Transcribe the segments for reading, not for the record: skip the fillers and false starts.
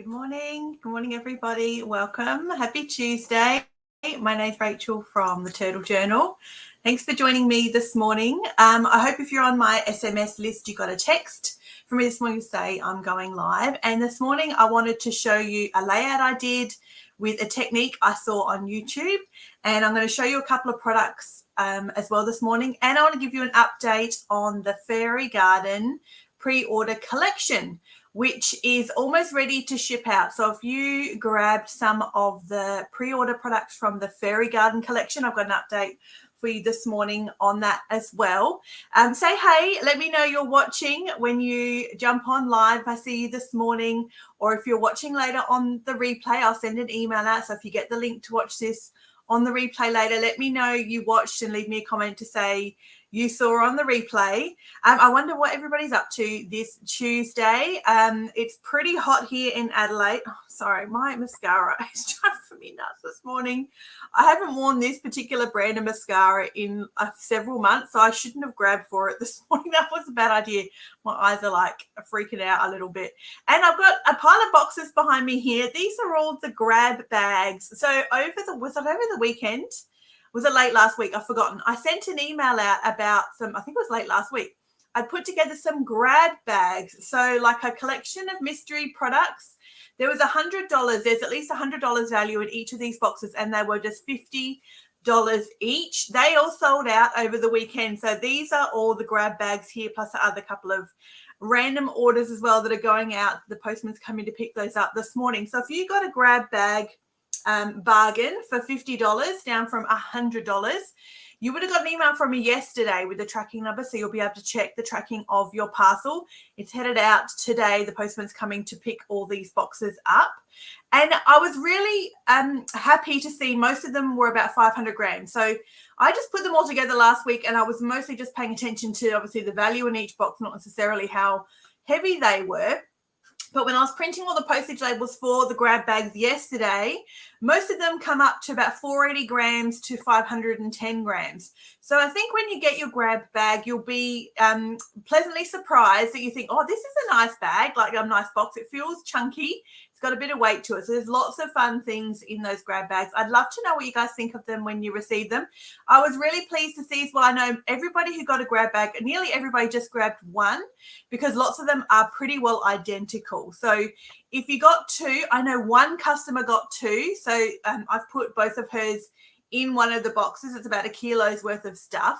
Good morning. Good morning, everybody. Welcome. Happy Tuesday. My name's Rachel from the Turtle Journal. Thanks for joining me this morning. I hope if you're on my SMS list, you got a text from me this morning to say I'm going live. And this morning, I wanted to show you a layout I did with a technique I saw on YouTube. And I'm going to show you a couple of products as well this morning. And I want to give you an update on the Fairy Garden pre-order collection, which is almost ready to ship out. So if you grabbed some of the pre-order products from the Fairy Garden collection, I've got an update for you this morning on that as well. Say hey, let me know you're watching when you jump on live. I see you this morning, or if you're watching later on the replay, I'll send an email out. So if you get the link to watch this on the replay later, let me know you watched and leave me a comment to say you saw on the replay. I wonder what everybody's up to this Tuesday. It's pretty hot here in Adelaide. Oh, sorry, my mascara is driving me nuts this morning. I haven't worn this particular brand of mascara in several months, so I shouldn't have grabbed for it this morning. That was a bad idea. My eyes are like freaking out a little bit. And I've got a pile of boxes behind me here. These are all the grab bags. So was it over the weekend? Was it late last week? I've forgotten. I sent an email out about some, I think it was late last week. I put together some grab bags. So like a collection of mystery products. There was $100. There's at least $100 value in each of these boxes, and they were just $50 each. They all sold out over the weekend. So these are all the grab bags here, plus the other couple of random orders as well that are going out. The postman's coming to pick those up this morning. So if you got a grab bag bargain for $50 down from $100, you would have got an email from me yesterday with the tracking number, so you'll be able to check the tracking of your parcel. It's headed out today. The postman's coming to pick all these boxes up, and I was really happy to see most of them were about 500 grams. So I just put them all together last week, and I was mostly just paying attention to obviously the value in each box, not necessarily how heavy they were. But when I was printing all the postage labels for the grab bags yesterday, most of them come up to about 480 grams to 510 grams. So I think when you get your grab bag, you'll be pleasantly surprised that you think, oh, this is a nice bag, like a nice box. It feels chunky. It's got a bit of weight to it. So there's lots of fun things in those grab bags. I'd love to know what you guys think of them when you receive them. I was really pleased to see as well. I know everybody who got a grab bag, nearly everybody just grabbed one, because lots of them are pretty well identical. So if you got two, I know one customer got two. So I've put both of hers in one of the boxes. It's about 1 kilo's worth of stuff.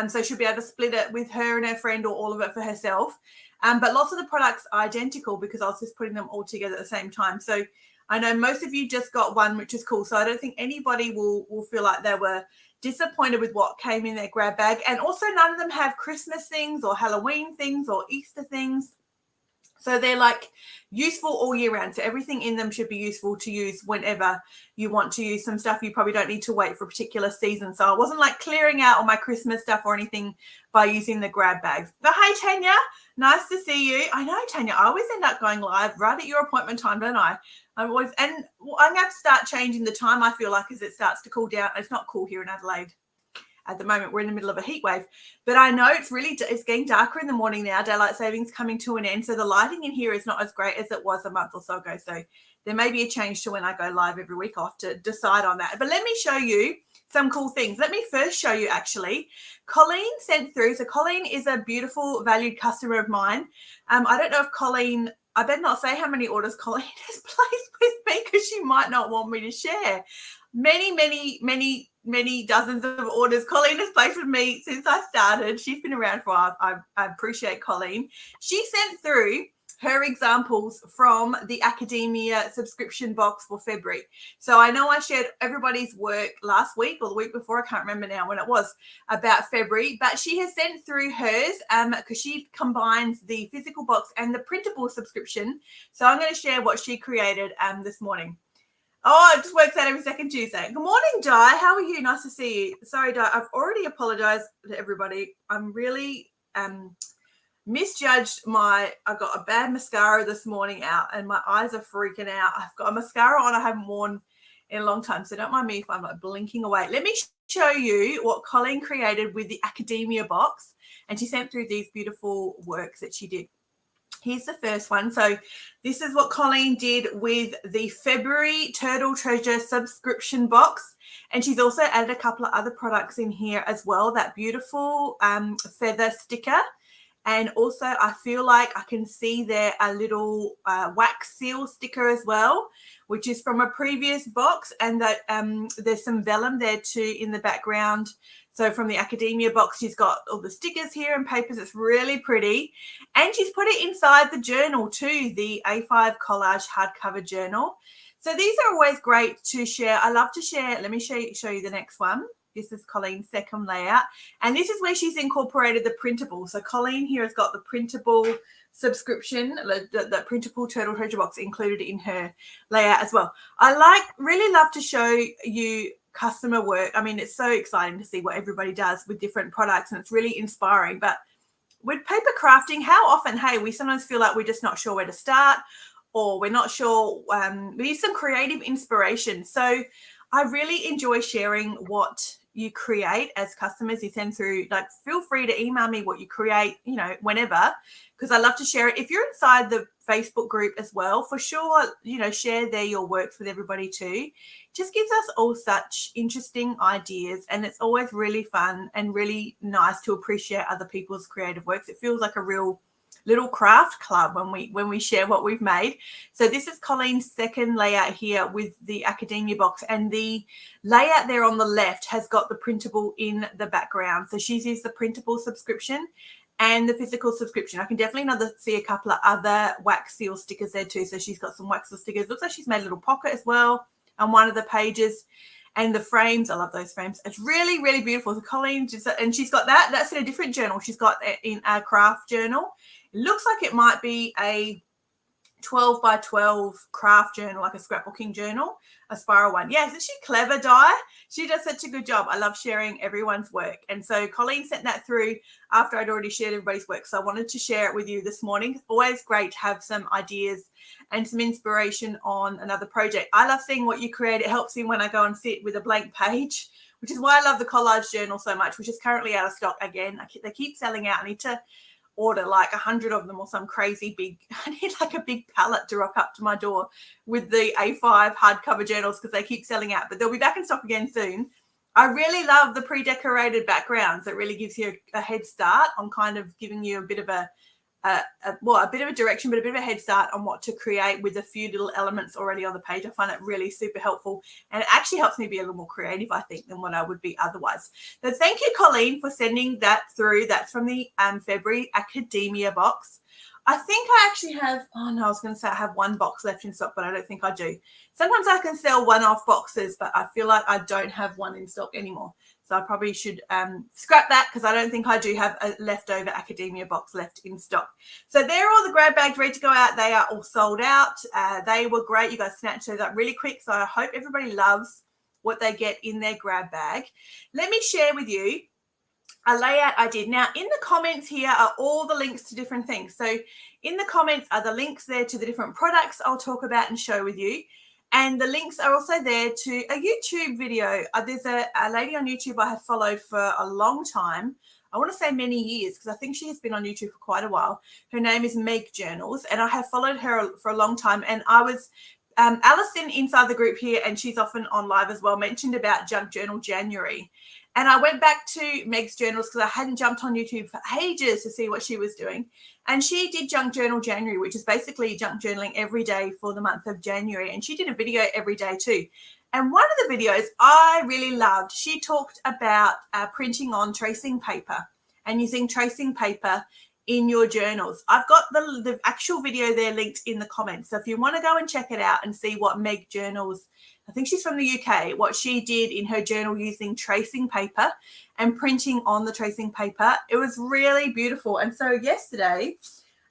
So she'll be able to split it with her and her friend, or all of it for herself. But lots of the products are identical because I was just putting them all together at the same time. So I know most of you just got one, which is cool. So I don't think anybody will feel like they were disappointed with what came in their grab bag. And also none of them have Christmas things or Halloween things or Easter things. So they're like useful all year round. So everything in them should be useful to use whenever you want to use some stuff. You probably don't need to wait for a particular season. So I wasn't like clearing out all my Christmas stuff or anything by using the grab bags. But hey, Tanya, nice to see you. I know, Tanya, I always end up going live right at your appointment time, don't I? I'm going to have to start changing the time, I feel like, as it starts to cool down. It's not cool here in Adelaide. At the moment, we're in the middle of a heat wave, but I know it's getting darker in the morning now. Daylight savings coming to an end, so the lighting in here is not as great as it was a month or so ago. So there may be a change to when I go live every week. I'll have to decide on that. But let me show you some cool things. Let me first show you, actually. Colleen sent through. So Colleen is a beautiful, valued customer of mine. I don't know if Colleen, I better not say how many orders Colleen has placed with me, because she might not want me to share. Many dozens of orders Colleen has placed with me since I started. She's been around for a while. I appreciate Colleen. She sent through her examples from the academia subscription box for February. So I know I shared everybody's work last week or the week before, I can't remember now when it was, about February, but she has sent through hers because she combines the physical box and the printable subscription. So I'm going to share what she created this morning. Oh, it just works out every second Tuesday. Good morning, Di. How are you? Nice to see you. Sorry, Di. I've already apologized to everybody. I'm really misjudged I got a bad mascara this morning out, and my eyes are freaking out. I've got a mascara on I haven't worn in a long time, so don't mind me if I'm like blinking away. Let me show you what Colleen created with the academia box, and she sent through these beautiful works that she did. Here's the first one. So this is what Colleen did with the February Turtle Treasure subscription box. And she's also added a couple of other products in here as well. That beautiful feather sticker. And also I feel like I can see there a little wax seal sticker as well, which is from a previous box. And that there's some vellum there too in the background. So from the academia box, she's got all the stickers here and papers. It's really pretty. And she's put it inside the journal too, the A5 Collage hardcover journal. So these are always great to share. I love to share. Let me show you the next one. This is Colleen's second layout. And this is where she's incorporated the printable. So Colleen here has got the printable subscription, the printable Turtle Treasure box included in her layout as well. I really love to show you customer work. I mean, it's so exciting to see what everybody does with different products, and it's really inspiring. But with paper crafting, how often, hey, we sometimes feel like we're just not sure where to start, or we're not sure, we need some creative inspiration. So I really enjoy sharing what you create as customers. You send through, like, feel free to email me what you create, you know, whenever, because I love to share it. If you're inside the Facebook group as well, for sure, you know, share there your works with everybody too. Just gives us all such interesting ideas, and it's always really fun and really nice to appreciate other people's creative works. It feels like a real little craft club when we share what we've made. So this is Colleen's second layout here with the academia box, and the layout there on the left has got the printable in the background. So she's used the printable subscription and the physical subscription. I can definitely see a couple of other wax seal stickers there too. So she's got some wax seal stickers. Looks like she's made a little pocket as well on one of the pages. And the frames, I love those frames. It's really, really beautiful. So Colleen, and she's got that's in a different journal. She's got it in a craft journal. It looks like it might be a 12 by 12 craft journal, like a scrapbooking journal, a spiral one. Yeah, isn't she clever, Di? She does such a good job. I love sharing everyone's work. And so Colleen sent that through after I'd already shared everybody's work. So I wanted to share it with you this morning. It's always great to have some ideas and some inspiration on another project. I love seeing what you create. It helps me when I go and sit with a blank page, which is why I love the Collage journal so much, which is currently out of stock again. They keep selling out. I need to order like 100 of them or some crazy big, I need like a big pallet to rock up to my door with the A5 hardcover journals because they keep selling out, but they'll be back in stock again soon. I really love the pre-decorated backgrounds. It really gives you a head start on kind of giving you a bit of a bit of a direction, but a bit of a head start on what to create with a few little elements already on the page. I find it really super helpful, and it actually helps me be a little more creative, I think, than what I would be otherwise. So thank you, Colleen, for sending that through. That's from the February Academia box. I think I actually have, I was going to say I have one box left in stock, but I don't think I do. Sometimes I can sell one-off boxes, but I feel like I don't have one in stock anymore. So I probably should scrap that because I don't think I do have a leftover academia box left in stock. So there are all the grab bags ready to go out. They are all sold out. They were great. You guys snatched those up really quick. So I hope everybody loves what they get in their grab bag. Let me share with you a layout I did. Now, in the comments here are all the links to different things. So in the comments are the links there to the different products I'll talk about and show with you. And the links are also there to a YouTube video. There's a lady on YouTube I have followed for a long time. I want to say many years because I think she has been on YouTube for quite a while. Her name is Meg Journals, and I have followed her for a long time. And I was, Alison inside the group here, and she's often on live as well, mentioned about Junk Journal January. And I went back to Meg's journals because I hadn't jumped on YouTube for ages to see what she was doing. And she did Junk Journal January, which is basically junk journaling every day for the month of January. And she did a video every day too. And one of the videos I really loved, she talked about printing on tracing paper and using tracing paper in your journals. I've got the actual video there linked in the comments. So if you want to go and check it out and see what Meg Journals, I think she's from the UK, what she did in her journal using tracing paper and printing on the tracing paper, it was really beautiful. And so yesterday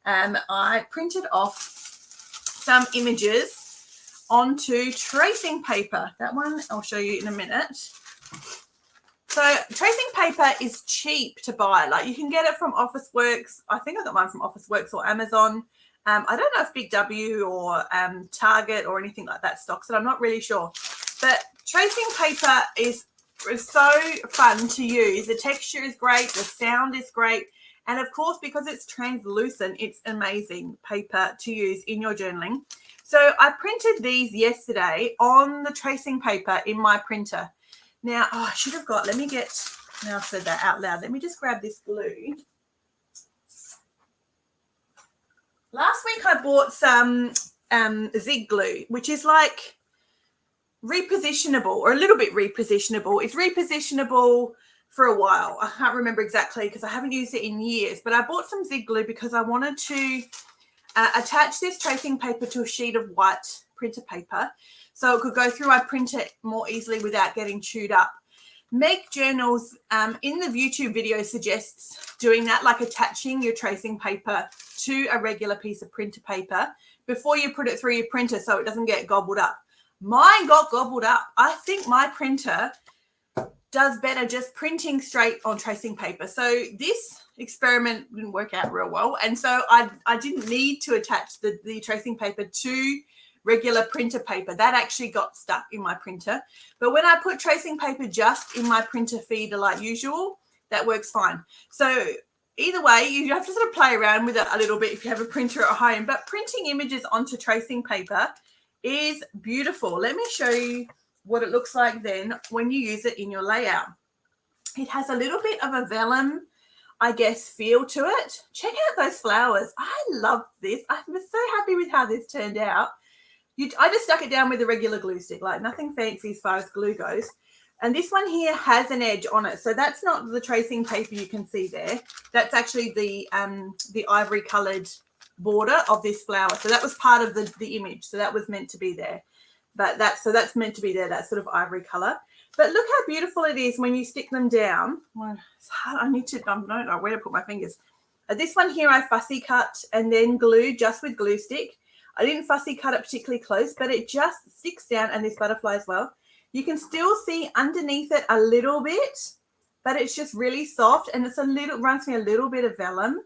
I printed off some images onto tracing paper. That one I'll show you in a minute. So tracing paper is cheap to buy. Like you can get it from Officeworks. I think I got mine from Officeworks or Amazon. I don't know if Big W or Target or anything like that stocks it. I'm not really sure. But tracing paper is so fun to use. The texture is great. The sound is great. And of course, because it's translucent, it's amazing paper to use in your journaling. So I printed these yesterday on the tracing paper in my printer. Now, I should have got, now I've said that out loud. Let me just grab this glue. Last week I bought some Zig glue, which is like repositionable or a little bit repositionable. It's repositionable for a while. I can't remember exactly because I haven't used it in years, but I bought some Zig glue because I wanted to attach this tracing paper to a sheet of white printer paper so it could go through. I print it more easily without getting chewed up. Meg Journals in the YouTube video suggests doing that, like attaching your tracing paper to a regular piece of printer paper before you put it through your printer so it doesn't get gobbled up. Mine got gobbled up. I think my printer does better just printing straight on tracing paper. So this experiment didn't work out real well. And so I didn't need to attach the tracing paper to regular printer paper. That actually got stuck in my printer. But when I put tracing paper just in my printer feeder like usual, that works fine. So either way, you have to sort of play around with it a little bit if you have a printer at home. But printing images onto tracing paper is beautiful. Let me show you what it looks like then when you use it in your layout. It has a little bit of a vellum, I guess, feel to it. Check out those flowers. I love this. I'm so happy with how this turned out. I just stuck it down with a regular glue stick, like nothing fancy as far as glue goes. And this one here has an edge on it. So that's not the tracing paper you can see there. That's actually the ivory colored border of this flower. So that was part of the image. So that was meant to be there. But that's meant to be there, that sort of ivory color. But look how beautiful it is when you stick them down. Well, it's hard. I don't know where to put my fingers. This one here I fussy cut and then glued just with glue stick. I didn't fussy cut it particularly close, but it just sticks down, and this butterfly as well. You can still see underneath it a little bit, but it's just really soft, and reminds me a little bit of vellum.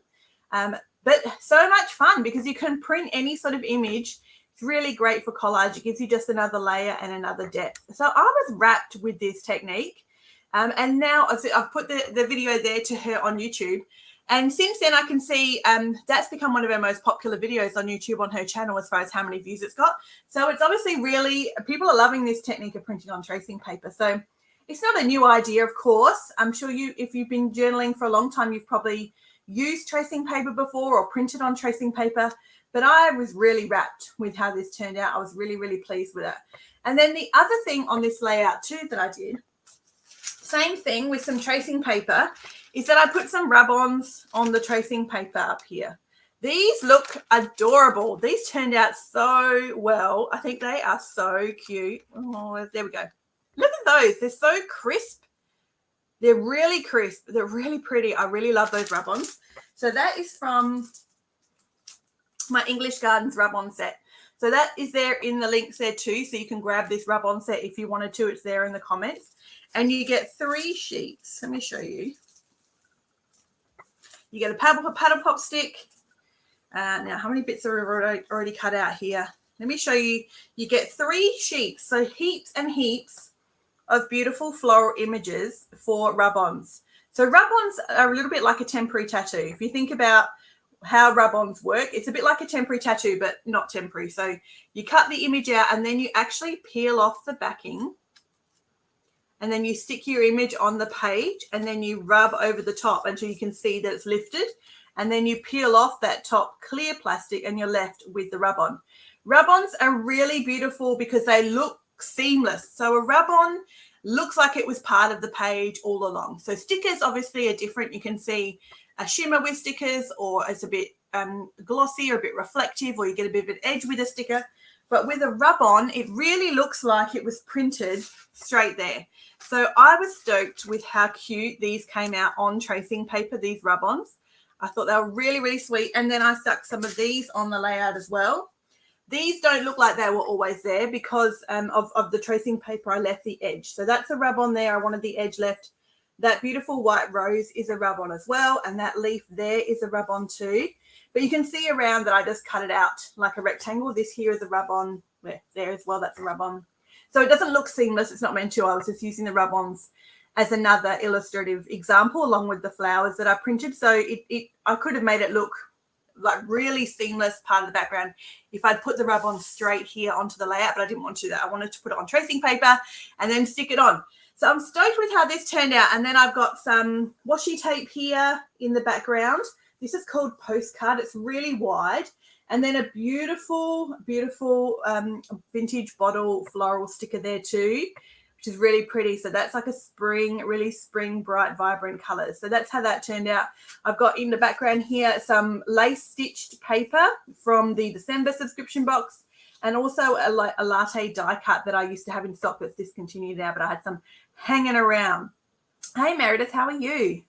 But so much fun because you can print any sort of image. It's really great for collage. It gives you just another layer and another depth. So I was wrapped with this technique. And now I've put the video there to her on YouTube. And since then, I can see that's become one of her most popular videos on YouTube on her channel as far as how many views it's got. So it's obviously really, people are loving this technique of printing on tracing paper. So it's not a new idea, of course. I'm sure if you've been journaling for a long time, you've probably used tracing paper before or printed on tracing paper. But I was really wrapped with how this turned out. I was really, really pleased with it. And then the other thing on this layout too that I did, same thing with some tracing paper, is that I put some rub-ons on the tracing paper up here. These look adorable. These turned out so well. I think they are so cute. Oh, there we go. Look at those. They're so crisp. They're really crisp. They're really pretty. I really love those rub-ons. So that is from my English Gardens rub-on set. So that is there in the links there too. So you can grab this rub-on set if you wanted to. It's there in the comments. And you get 3 sheets. Let me show you. You get a paddle pop stick. Now, how many bits are already cut out here? Let me show you. You get 3 sheets. So heaps and heaps of beautiful floral images for rub-ons. So rub-ons are a little bit like a temporary tattoo. If you think about how rub-ons work, it's a bit like a temporary tattoo, but not temporary. So you cut the image out and then you actually peel off the backing, and then you stick your image on the page, and then you rub over the top until you can see that it's lifted, and then you peel off that top clear plastic and you're left with the rub-on. Rub-ons are really beautiful because they look seamless. So a rub-on looks like it was part of the page all along. So stickers obviously are different. You can see a shimmer with stickers, or it's a bit glossy or a bit reflective, or you get a bit of an edge with a sticker. But with a rub-on, it really looks like it was printed straight there. So I was stoked with how cute these came out on tracing paper, these rub-ons. I thought they were really, really sweet. And then I stuck some of these on the layout as well. These don't look like they were always there because of the tracing paper. I left the edge. So that's a rub-on there. I wanted the edge left. That beautiful white rose is a rub-on as well. And that leaf there is a rub-on too. But you can see around that I just cut it out like a rectangle. This here is a rub-on. There as well, that's a rub-on. So it doesn't look seamless. It's not meant to. I was just using the rub-ons as another illustrative example along with the flowers that I printed. So I could have made it look like really seamless part of the background if I'd put the rub-on straight here onto the layout, but I didn't want to do that. I wanted to put it on tracing paper and then stick it on. So I'm stoked with how this turned out. And then I've got some washi tape here in the background. This is called Postcard. It's really wide. And then a beautiful, beautiful vintage bottle floral sticker there too, which is really pretty. So that's like a spring, really spring, bright, vibrant colors. So that's how that turned out. I've got in the background here some lace stitched paper from the December subscription box, and also a latte die cut that I used to have in stock that's discontinued now, but I had some hanging around. Hey Meredith, how are you?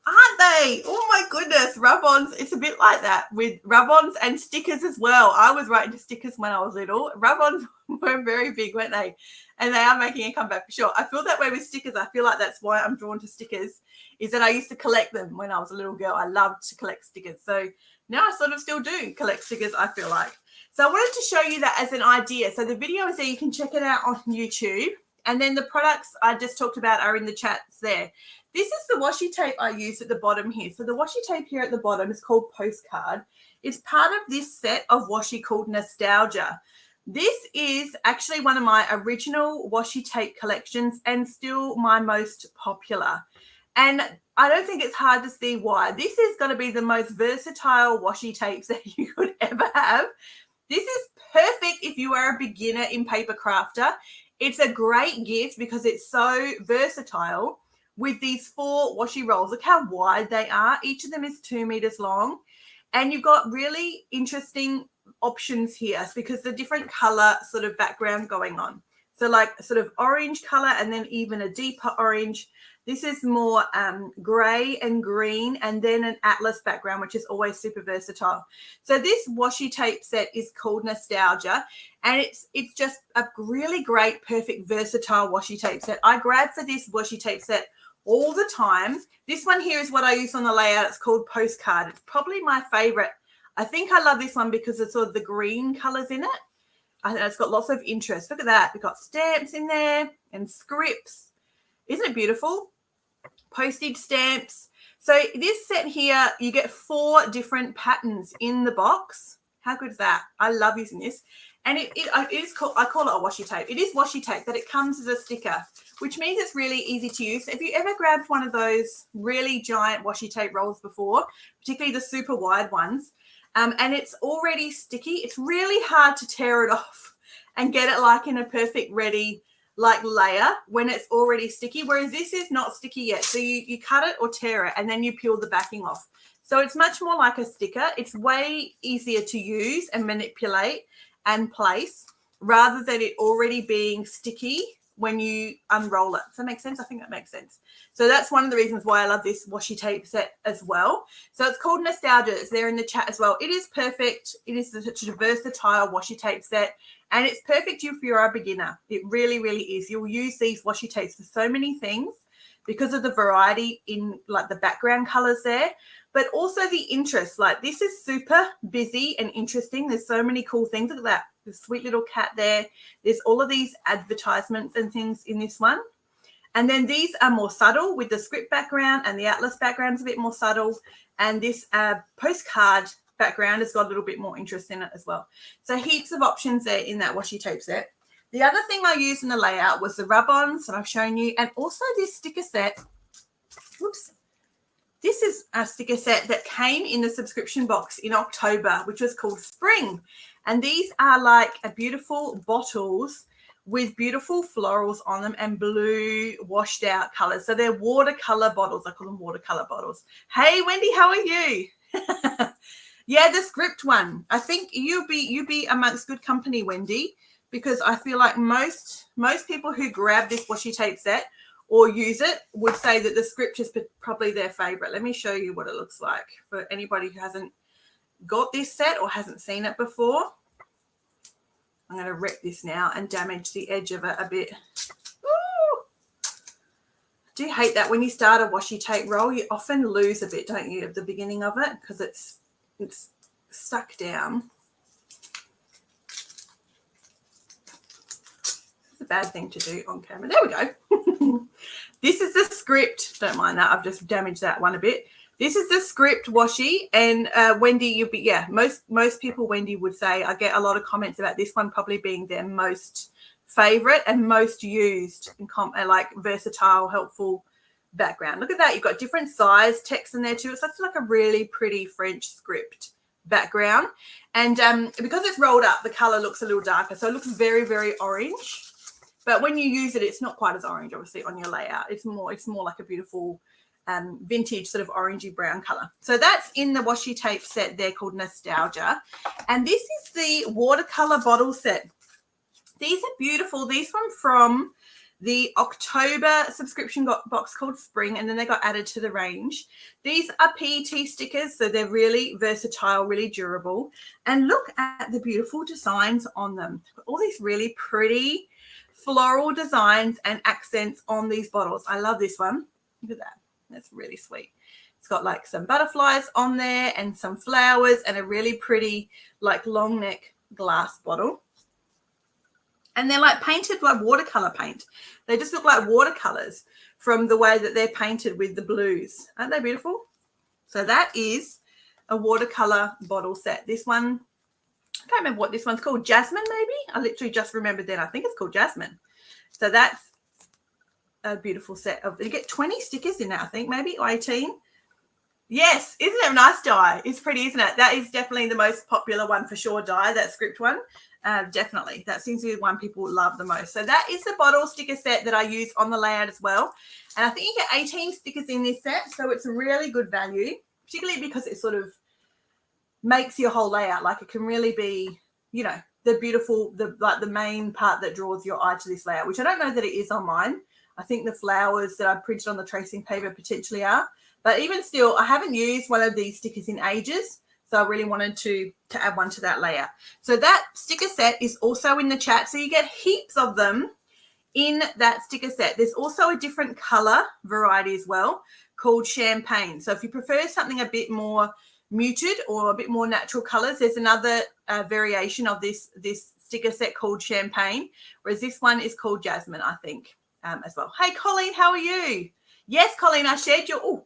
Aren't they? Oh my goodness, rub-ons. It's a bit like that with rub-ons and stickers as well. I was writing to stickers when I was little. Rub-ons were very big, weren't they? And they are making a comeback for sure. I feel that way with stickers. I feel like that's why I'm drawn to stickers, is that I used to collect them when I was a little girl. I loved to collect stickers. So now I sort of still do collect stickers, I feel like. So I wanted to show you that as an idea. So the video is there. You can check it out on YouTube. And then the products I just talked about are in the chats there. This is the washi tape I used at the bottom here. So the washi tape here at the bottom is called Postcard. It's part of this set of washi called Nostalgia. This is actually one of my original washi tape collections and still my most popular. And I don't think it's hard to see why. This is going to be the most versatile washi tapes that you could ever have. This is perfect if you are a beginner in paper crafter. It's a great gift because it's so versatile with these 4 washi rolls. Look how wide they are. Each of them is 2 meters long. And you've got really interesting options here because the different color sort of background going on. So like sort of orange color and then even a deeper orange. This is more gray and green, and then an atlas background, which is always super versatile. So this washi tape set is called Nostalgia, and it's just a really great, perfect, versatile washi tape set. I grab for this washi tape set all the time. This one here is what I use on the layout. It's called Postcard. It's probably my favorite. I think I love this one because it's sort of the green colors in it. I think it's got lots of interest. Look at that. We've got stamps in there and scripts. Isn't it beautiful? Postage stamps. So this set here, you get 4 different patterns in the box. How good is that? I love using this. And it is called, I call it a washi tape. It is washi tape, but it comes as a sticker, which means it's really easy to use. If you ever grabbed one of those really giant washi tape rolls before, particularly the super wide ones, and it's already sticky, it's really hard to tear it off and get it like in a perfect ready like layer when it's already sticky, whereas this is not sticky yet. So you cut it or tear it and then you peel the backing off. So it's much more like a sticker. It's way easier to use and manipulate and place rather than it already being sticky when you unroll it. Does that make sense? I think that makes sense. So that's one of the reasons why I love this washi tape set as well. So it's called Nostalgia. It's there in the chat as well. It is perfect. It is such a versatile washi tape set, and it's perfect if you're a beginner. It really, really is. You'll use these washi tapes for so many things because of the variety in like the background colors there, but also the interest. Like this is super busy and interesting. There's so many cool things. Look at that. There's a sweet little cat there. There's all of these advertisements and things in this one. And then these are more subtle with the script background, and the atlas background is a bit more subtle. And this postcard background has got a little bit more interest in it as well. So heaps of options there in that washi tape set. The other thing I used in the layout was the rub-ons that I've shown you, and also this sticker set. Whoops. This is a sticker set that came in the subscription box in October, which was called Spring. And these are like beautiful bottles with beautiful florals on them and blue washed out colors. So they're watercolor bottles. I call them watercolor bottles. Hey, Wendy, how are you? Yeah, the script one. I think you'd be amongst good company, Wendy, because I feel like most people who grab this washi tape set or use it would say that the script is probably their favorite. Let me show you what it looks like for anybody who hasn't got this set or hasn't seen it before. I'm going to rip this now and damage the edge of it a bit. Ooh. I do hate that when you start a washi tape roll, you often lose a bit, don't you, at the beginning of it because it's stuck down. It's a a bad thing to do on camera. There we go. This is the script. Don't mind that. I've just damaged that one a bit. This is the script washi, and Wendy, most people, Wendy would say, I get a lot of comments about this one probably being their most favorite and most used and like versatile, helpful background. Look at that. You've got different size text in there too. So that's like a really pretty French script background. And because it's rolled up, the color looks a little darker. So it looks very, very orange. But when you use it, it's not quite as orange, obviously, on your layout. It's more like a beautiful vintage sort of orangey brown color. So that's in the washi tape set there called Nostalgia. And this is the watercolor bottle set. These are beautiful. These one from the October subscription box called Spring, and then they got added to the range. These are PET stickers, so they're really versatile, really durable. And look at the beautiful designs on them. All these really pretty floral designs and accents on these bottles. I love this one. Look at that. That's really sweet. It's got like some butterflies on there and some flowers and a really pretty like long neck glass bottle. And they're like painted like watercolor paint. They just look like watercolors from the way that they're painted with the blues. Aren't they beautiful? So that is a watercolor bottle set. This one, I can't remember what this one's called. Jasmine, maybe? I literally just remembered then. I think it's called Jasmine. So that's a beautiful set of, you get 20 stickers in that, I think, maybe, or 18. Yes, isn't it a nice die? It's pretty, isn't it? That is definitely the most popular one for sure, die, that script one. Definitely. That seems to be the one people love the most. So that is the bottle sticker set that I use on the layout as well. And I think you get 18 stickers in this set. So it's a really good value, particularly because it sort of makes your whole layout. Like it can really be, you know, the beautiful, the main part that draws your eye to this layout, which I don't know that it is on mine. I think the flowers that I printed on the tracing paper potentially are. But even still, I haven't used one of these stickers in ages. So I really wanted to add one to that layout. So that sticker set is also in the chat. So you get heaps of them in that sticker set. There's also a different color variety as well called Champagne. So if you prefer something a bit more muted or a bit more natural colors, there's another variation of this sticker set called Champagne, whereas this one is called Jasmine, I think, as well. Hey, Colleen, how are you? Yes, Colleen, I shared your... Oh,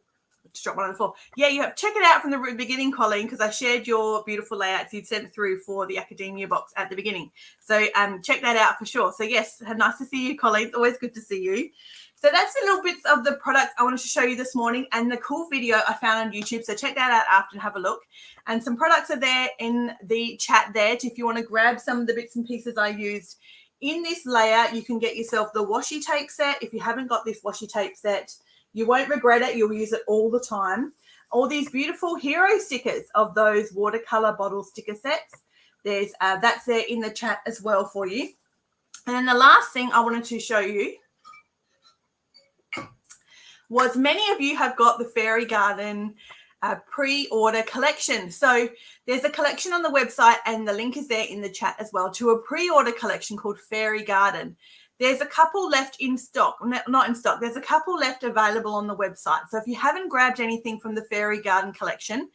just dropped one on the floor. Yeah, you have check it out from the beginning, Colleen, because I shared your beautiful layouts you'd sent through for the academia box at the beginning. So check that out for sure. So yes, nice to see you, Colleen. It's always good to see you. So that's the little bits of the products I wanted to show you this morning and the cool video I found on YouTube. So check that out after and have a look. And some products are there in the chat there. If you want to grab some of the bits and pieces I used in this layout, you can get yourself the washi tape set. If you haven't got this washi tape set, you won't regret it. You'll use it all the time. All these beautiful hero stickers of those watercolor bottle sticker sets. There's that's there in the chat as well for you. And then the last thing I wanted to show you was many of you have got the Fairy Garden pre-order collection. So there's a collection on the website and the link is there in the chat as well to a pre-order collection called Fairy Garden. There's a couple left in stock, not in stock. There's a couple left available on the website. So if you haven't grabbed anything from the Fairy Garden collection,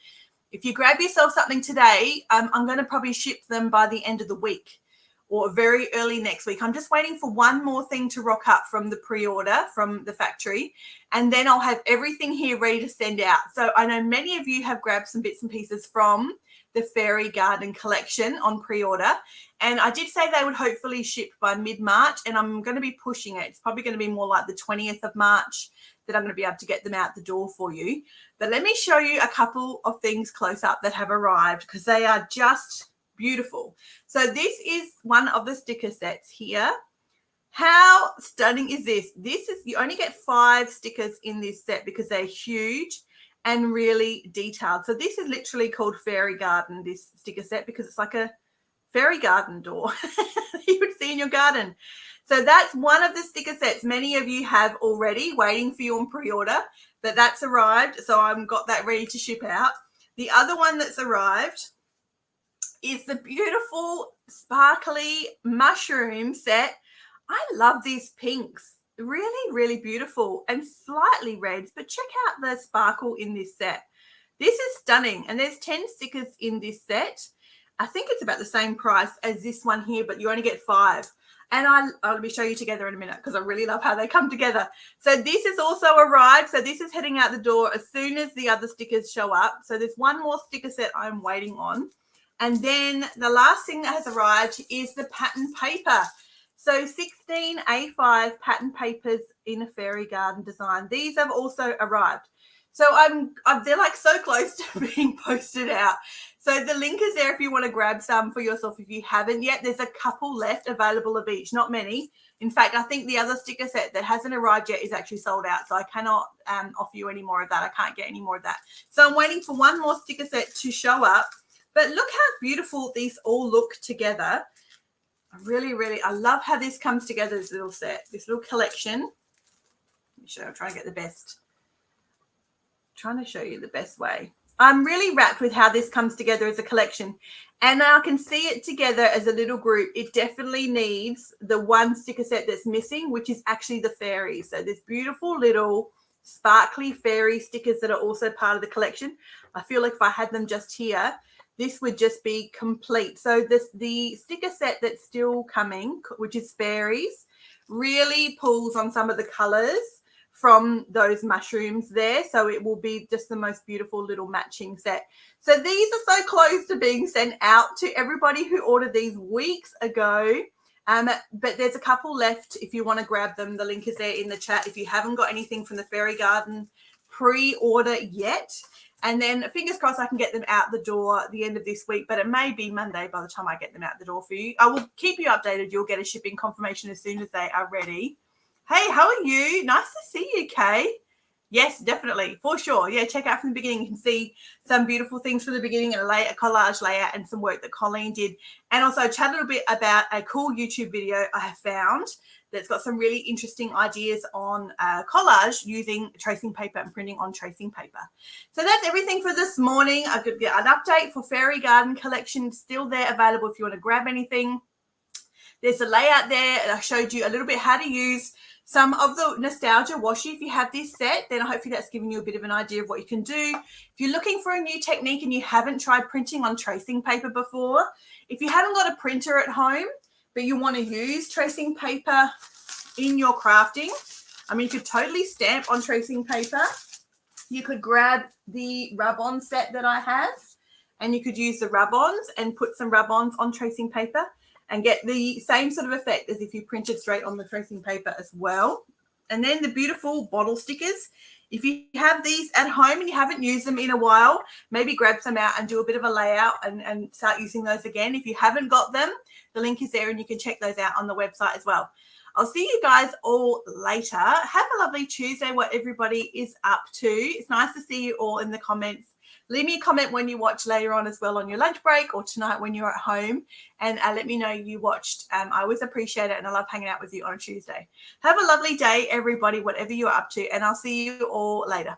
if you grab yourself something today, I'm going to probably ship them by the end of the week or very early next week. I'm just waiting for one more thing to rock up from the pre-order from the factory, and then I'll have everything here ready to send out. So I know many of you have grabbed some bits and pieces from the Fairy Garden collection on pre-order, and I did say they would hopefully ship by mid-March, and I'm going to be pushing it. It's probably going to be more like the 20th of March that I'm going to be able to get them out the door for you. But let me show you a couple of things close up that have arrived because they are just beautiful. So this is one of the sticker sets here. How stunning is this? This is, you only get 5 stickers in this set because they're huge and really detailed. So this is literally called Fairy Garden, this sticker set, because it's like a fairy garden door you would see in your garden. So that's one of the sticker sets many of you have already waiting for you on pre-order, but that's arrived. So I've got that ready to ship out. The other one that's arrived is the beautiful sparkly mushroom set. I love these pinks. Really, really beautiful and slightly reds, but check out the sparkle in this set. This is stunning, and there's 10 stickers in this set. I think it's about the same price as this one here, but you only get 5. And I'll let me show you together in a minute because I really love how they come together. So this has also arrived. So this is heading out the door as soon as the other stickers show up. So there's one more sticker set I'm waiting on. And then the last thing that has arrived is the pattern paper. So 16 A5 pattern papers in a fairy garden design. These have also arrived. So they're like so close to being posted out. So the link is there if you want to grab some for yourself if you haven't yet. There's a couple left available of each, not many. In fact, I think the other sticker set that hasn't arrived yet is actually sold out. So I cannot offer you any more of that. I can't get any more of that. So I'm waiting for one more sticker set to show up. But look how beautiful these all look together. I love how this comes together, this little set, this little collection. Let me show you. I'm trying to get the best. Trying to show you the best way. I'm really wrapped with how this comes together as a collection, and I can see it together as a little group. It definitely needs the one sticker set that's missing, which is actually the fairies. So there's beautiful little sparkly fairy stickers that are also part of the collection. I feel like if I had them just here, this would just be complete. So the sticker set that's still coming, which is fairies, really pulls on some of the colors from those mushrooms there. So it will be just the most beautiful little matching set. So these are so close to being sent out to everybody who ordered these weeks ago. But there's a couple left if you want to grab them. The link is there in the chat. If you haven't got anything from the Fairy Garden pre-order yet, and then fingers crossed I can get them out the door at the end of this week, but it may be Monday by the time I get them out the door for you. I will keep you updated. You'll get a shipping confirmation as soon as they are ready. Hey, how are you? Nice to see you, Kay. Yes, definitely, for sure. Yeah, check out from the beginning. You can see some beautiful things from the beginning and a collage layout and some work that Colleen did. And also chat a little bit about a cool YouTube video I have found that's got some really interesting ideas on collage using tracing paper and printing on tracing paper. So that's everything for this morning. I could get an update for Fairy Garden collection still there available if you want to grab anything. There's a layout there, and I showed you a little bit how to use some of the nostalgia washi. If you have this set, then hopefully that's giving you a bit of an idea of what you can do. If you're looking for a new technique and you haven't tried printing on tracing paper before, if you haven't got a printer at home, but you want to use tracing paper in your crafting, I mean, you could totally stamp on tracing paper. You could grab the rub-on set that I have, and you could use the rub-ons and put some rub-ons on tracing paper and get the same sort of effect as if you printed straight on the tracing paper as well. And then the beautiful bottle stickers. If you have these at home and you haven't used them in a while, maybe grab some out and do a bit of a layout and start using those again. If you haven't got them, the link is there and you can check those out on the website as well. I'll see you guys all later. Have a lovely Tuesday, what everybody is up to. It's nice to see you all in the comments. Leave me a comment when you watch later on as well on your lunch break or tonight when you're at home, and let me know you watched. I always appreciate it, and I love hanging out with you on a Tuesday. Have a lovely day, everybody, whatever you're up to, and I'll see you all later.